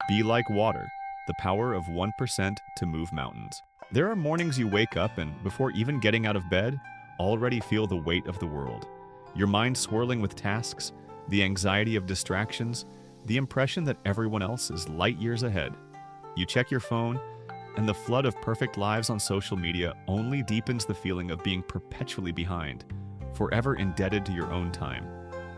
Be like water, the power of 1% to move mountains. There are mornings you wake up and, before even getting out of bed, already feel the weight of the world. Your mind swirling with tasks, the anxiety of distractions, the impression that everyone else is light years ahead. You check your phone, and the flood of perfect lives on social media only deepens the feeling of being perpetually behind, forever indebted to your own time.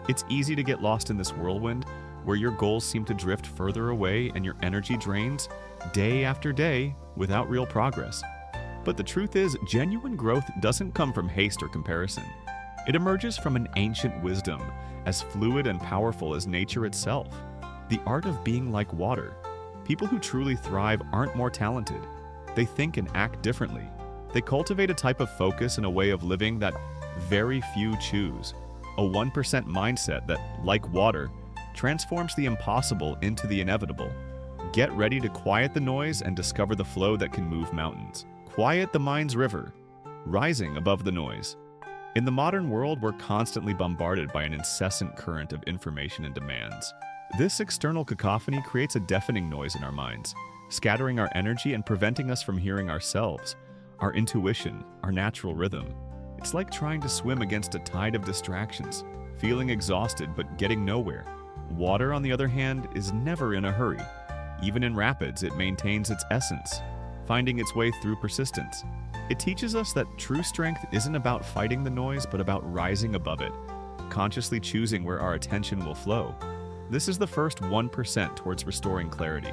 It's easy to get lost in this whirlwind, where your goals seem to drift further away and your energy drains day after day without real progress. But the truth is, genuine growth doesn't come from haste or comparison. It emerges from an ancient wisdom, as fluid and powerful as nature itself. The art of being like water. People who truly thrive aren't more talented. They think and act differently. They cultivate a type of focus and a way of living that very few choose. A 1% mindset that, like water, transforms the impossible into the inevitable. Get ready to quiet the noise and discover the flow that can move mountains. Quiet the mind's river, rising above the noise. In the modern world, we're constantly bombarded by an incessant current of information and demands. This external cacophony creates a deafening noise in our minds, scattering our energy and preventing us from hearing ourselves, our intuition, our natural rhythm. It's like trying to swim against a tide of distractions, feeling exhausted but getting nowhere. Water, on the other hand, is never in a hurry. Even in rapids, it maintains its essence, finding its way through persistence. It teaches us that true strength isn't about fighting the noise, but about rising above it, consciously choosing where our attention will flow. This is the first 1% towards restoring clarity.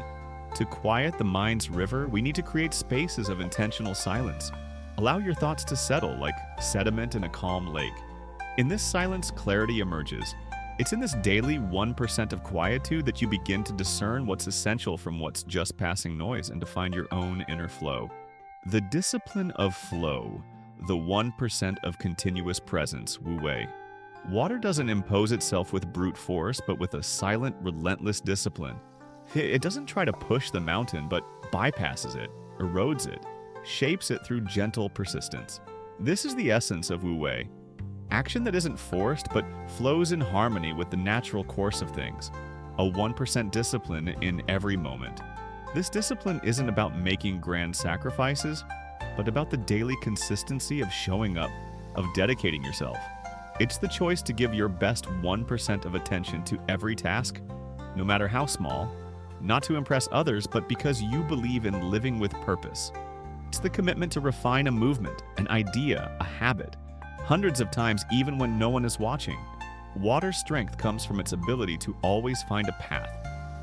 To quiet the mind's river, we need to create spaces of intentional silence. Allow your thoughts to settle like sediment in a calm lake. In this silence, clarity emerges. It's in this daily 1% of quietude that you begin to discern what's essential from what's just passing noise and to find your own inner flow. The discipline of flow, the 1% of continuous presence, Wu Wei. Water doesn't impose itself with brute force, but with a silent, relentless discipline. It doesn't try to push the mountain, but bypasses it, erodes it, shapes it through gentle persistence. This is the essence of Wu Wei. Action that isn't forced, but flows in harmony with the natural course of things. A 1% discipline in every moment. This discipline isn't about making grand sacrifices, but about the daily consistency of showing up, of dedicating yourself. It's the choice to give your best 1% of attention to every task, no matter how small, not to impress others, but because you believe in living with purpose. It's the commitment to refine a movement, an idea, a habit, hundreds of times even when no one is watching. Water's strength comes from its ability to always find a path,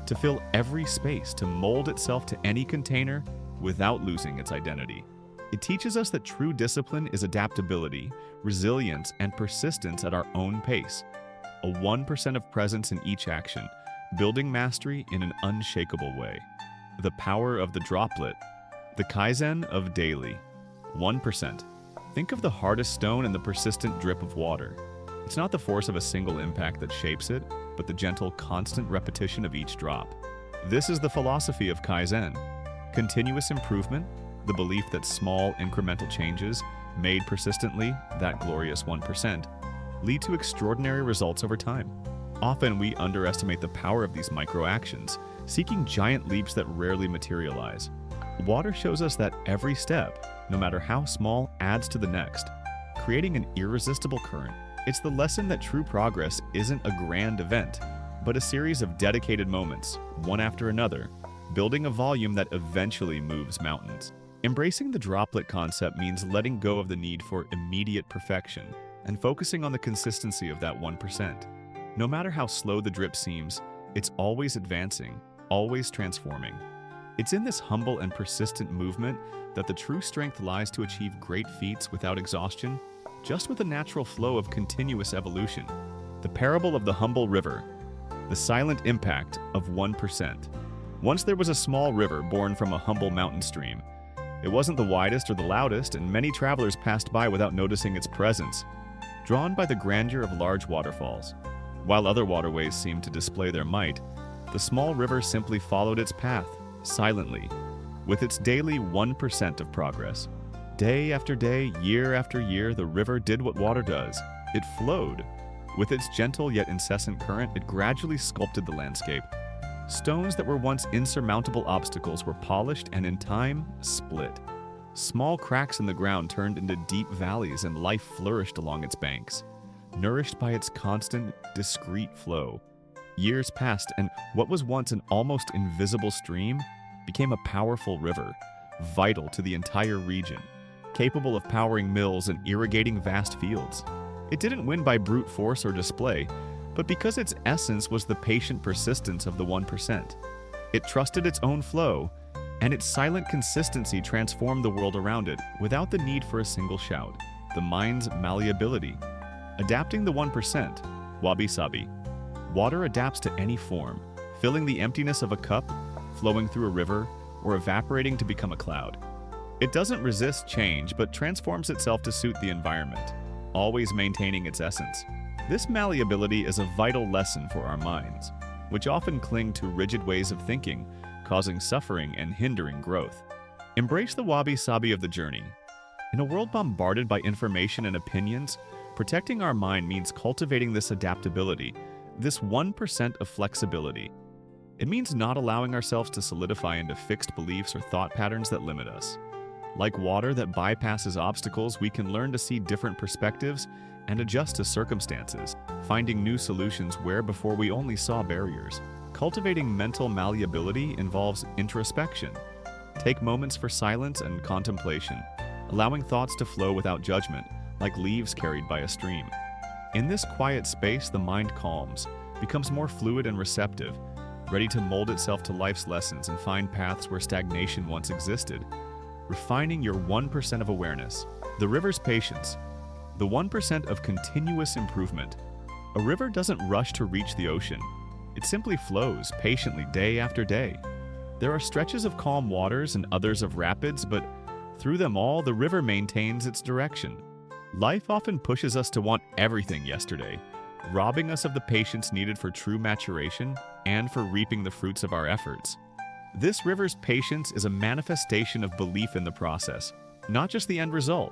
to fill every space, to mold itself to any container without losing its identity. It teaches us that true discipline is adaptability, resilience, and persistence at our own pace. A 1% of presence in each action, building mastery in an unshakable way. The power of the droplet, the kaizen of daily. 1%. Think of the hardest stone and the persistent drip of water. It's not the force of a single impact that shapes it, but the gentle, constant repetition of each drop. This is the philosophy of kaizen. Continuous improvement, the belief that small, incremental changes, made persistently, that glorious 1%, lead to extraordinary results over time. Often we underestimate the power of these micro-actions, seeking giant leaps that rarely materialize. Water shows us that every step, no matter how small, adds to the next, creating an irresistible current. It's the lesson that true progress isn't a grand event, but a series of dedicated moments, one after another, building a volume that eventually moves mountains. Embracing the droplet concept means letting go of the need for immediate perfection and focusing on the consistency of that 1%. No matter how slow the drip seems, it's always advancing, always transforming. It's in this humble and persistent movement that the true strength lies to achieve great feats without exhaustion, just with a natural flow of continuous evolution. The parable of the humble river, the silent impact of 1%. Once there was a small river born from a humble mountain stream. It wasn't the widest or the loudest, and many travelers passed by without noticing its presence, drawn by the grandeur of large waterfalls. While other waterways seemed to display their might, the small river simply followed its path, silently, with its daily 1% of progress. Day after day, year after year, the river did what water does. It flowed. With its gentle yet incessant current, it gradually sculpted the landscape, Stones that were once insurmountable obstacles were polished and in time, split. Small cracks in the ground turned into deep valleys and life flourished along its banks, nourished by its constant, discreet flow. Years passed and what was once an almost invisible stream became a powerful river, vital to the entire region, capable of powering mills and irrigating vast fields. It didn't win by brute force or display, but because its essence was the patient persistence of the 1%. It trusted its own flow, and its silent consistency transformed the world around it without the need for a single shout. The mind's malleability. Adapting the 1%, wabi-sabi. Water adapts to any form, filling the emptiness of a cup, flowing through a river, or evaporating to become a cloud. It doesn't resist change, but transforms itself to suit the environment, always maintaining its essence. This malleability is a vital lesson for our minds, which often cling to rigid ways of thinking, causing suffering and hindering growth. Embrace the wabi-sabi of the journey. In a world bombarded by information and opinions, protecting our mind means cultivating this adaptability, this 1% of flexibility. It means not allowing ourselves to solidify into fixed beliefs or thought patterns that limit us. Like water that bypasses obstacles, we can learn to see different perspectives and adjust to circumstances, finding new solutions where before we only saw barriers. Cultivating mental malleability involves introspection. Take moments for silence and contemplation, allowing thoughts to flow without judgment, like leaves carried by a stream. In this quiet space, the mind calms, becomes more fluid and receptive, ready to mold itself to life's lessons and find paths where stagnation once existed. Refining your 1% of awareness. The river's patience. The 1% of continuous improvement. A river doesn't rush to reach the ocean. It simply flows patiently day after day. There are stretches of calm waters and others of rapids, but through them all, the river maintains its direction. Life often pushes us to want everything yesterday, robbing us of the patience needed for true maturation and for reaping the fruits of our efforts. This river's patience is a manifestation of belief in the process, not just the end result.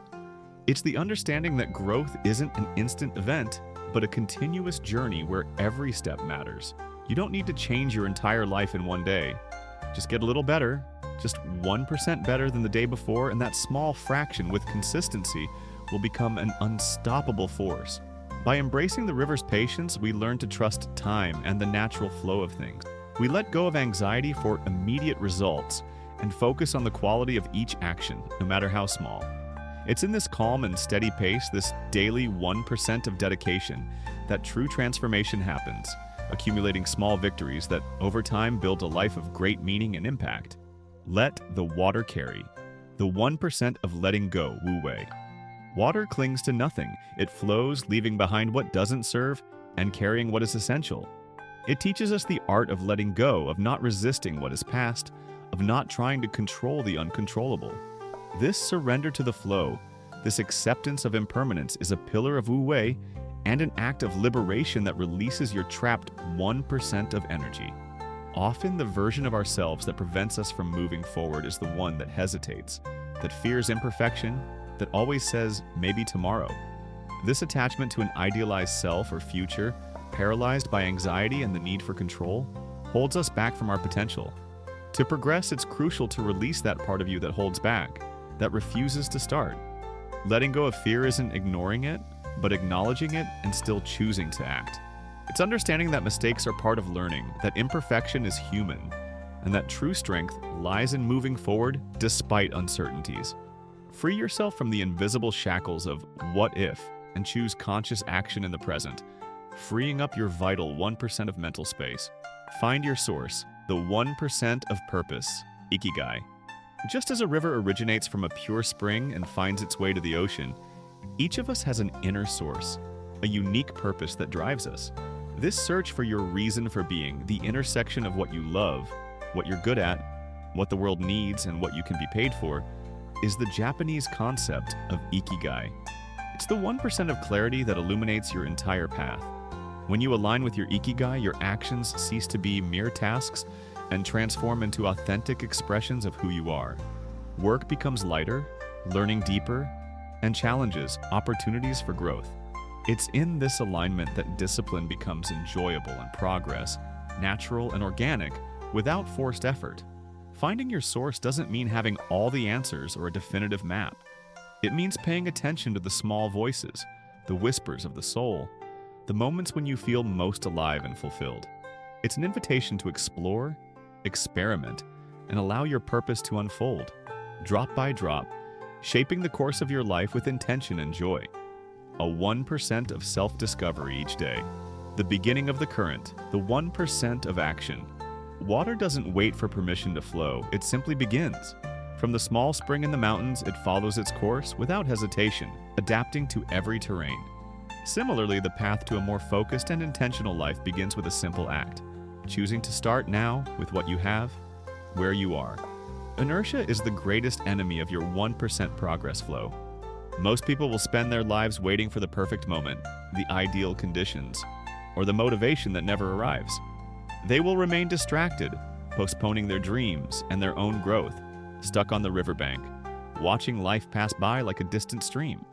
It's the understanding that growth isn't an instant event, but a continuous journey where every step matters. You don't need to change your entire life in one day. Just get a little better, just 1% better than the day before, and that small fraction with consistency will become an unstoppable force. By embracing the river's patience, we learn to trust time and the natural flow of things. We let go of anxiety for immediate results and focus on the quality of each action, no matter how small. It's in this calm and steady pace, this daily 1% of dedication, that true transformation happens, accumulating small victories that over time build a life of great meaning and impact. Let the water carry. The 1% of letting go, Wu Wei. Water clings to nothing. It flows, leaving behind what doesn't serve and carrying what is essential. It teaches us the art of letting go, of not resisting what is past, of not trying to control the uncontrollable. This surrender to the flow, this acceptance of impermanence is a pillar of Wu Wei and an act of liberation that releases your trapped 1% of energy. Often the version of ourselves that prevents us from moving forward is the one that hesitates, that fears imperfection, that always says, maybe tomorrow. This attachment to an idealized self or future, paralyzed by anxiety and the need for control, holds us back from our potential. To progress, it's crucial to release that part of you that holds back, that refuses to start. Letting go of fear isn't ignoring it, but acknowledging it and still choosing to act. It's understanding that mistakes are part of learning, that imperfection is human, and that true strength lies in moving forward despite uncertainties. Free yourself from the invisible shackles of what if and choose conscious action in the present, freeing up your vital 1% of mental space. Find your source, the 1% of purpose, ikigai. Just as a river originates from a pure spring and finds its way to the ocean, each of us has an inner source, a unique purpose that drives us. This search for your reason for being, the intersection of what you love, what you're good at, what the world needs, and what you can be paid for, is the Japanese concept of ikigai. It's the 1% of clarity that illuminates your entire path. When you align with your ikigai, your actions cease to be mere tasks and transform into authentic expressions of who you are. Work becomes lighter, learning deeper, and challenges opportunities for growth. It's in this alignment that discipline becomes enjoyable and progress natural, and organic without forced effort. Finding your source doesn't mean having all the answers or a definitive map. It means paying attention to the small voices, the whispers of the soul, the moments when you feel most alive and fulfilled. It's an invitation to explore, experiment, and allow your purpose to unfold, drop by drop, shaping the course of your life with intention and joy. A 1% of self-discovery each day. The beginning of the current, the 1% of action. Water doesn't wait for permission to flow, it simply begins. From the small spring in the mountains, it follows its course without hesitation, adapting to every terrain. Similarly, the path to a more focused and intentional life begins with a simple act, choosing to start now with what you have, where you are. Inertia is the greatest enemy of your 1% progress flow. Most people will spend their lives waiting for the perfect moment, the ideal conditions, or the motivation that never arrives. They will remain distracted, postponing their dreams and their own growth, stuck on the riverbank, watching life pass by like a distant stream.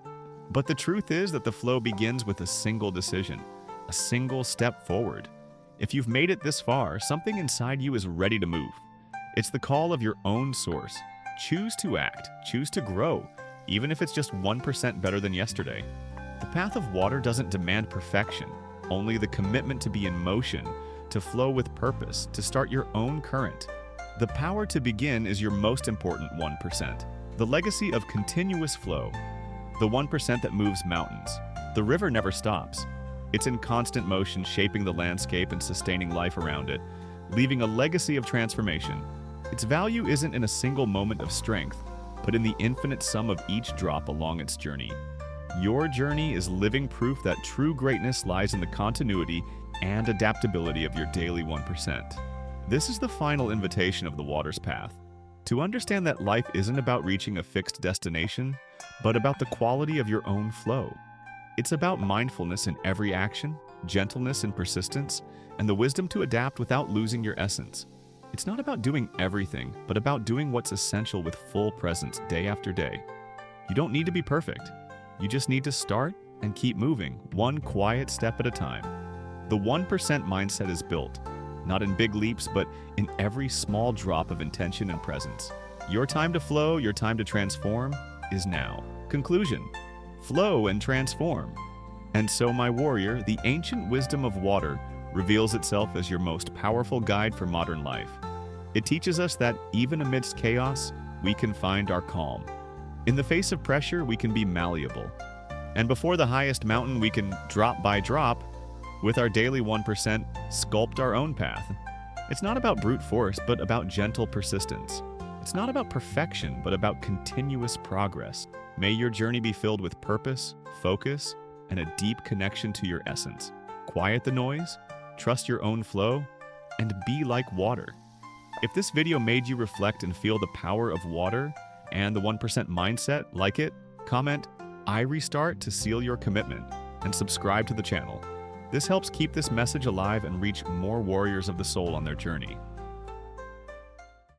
But the truth is that the flow begins with a single decision, a single step forward. If you've made it this far, something inside you is ready to move. It's the call of your own source. Choose to act, choose to grow, even if it's just 1% better than yesterday. The path of water doesn't demand perfection, only the commitment to be in motion, to flow with purpose, to start your own current. The power to begin is your most important 1%. The legacy of continuous flow. The 1% that moves mountains. The river never stops. It's in constant motion, shaping the landscape and sustaining life around it, leaving a legacy of transformation. Its value isn't in a single moment of strength, but in the infinite sum of each drop along its journey. Your journey is living proof that true greatness lies in the continuity and adaptability of your daily 1%. This is the final invitation of the water's path. To understand that life isn't about reaching a fixed destination, but about the quality of your own flow. It's about mindfulness in every action, gentleness in persistence, and the wisdom to adapt without losing your essence. It's not about doing everything, but about doing what's essential with full presence day after day. You don't need to be perfect. You just need to start and keep moving, one quiet step at a time. The 1% mindset is built, not in big leaps, but in every small drop of intention and presence. Your time to flow, your time to transform, is now. Conclusion: flow and transform. And so, my warrior, the ancient wisdom of water reveals itself as your most powerful guide for modern life. It teaches us that even amidst chaos, we can find our calm. In the face of pressure, we can be malleable. And before the highest mountain, we can, drop by drop, with our daily 1%, sculpt our own path. It's not about brute force, but about gentle persistence. It's not about perfection, but about continuous progress. May your journey be filled with purpose, focus, and a deep connection to your essence. Quiet the noise, trust your own flow, and be like water. If this video made you reflect and feel the power of water and the 1% mindset, like it, comment, "I restart" to seal your commitment, and subscribe to the channel. This helps keep this message alive and reach more warriors of the soul on their journey.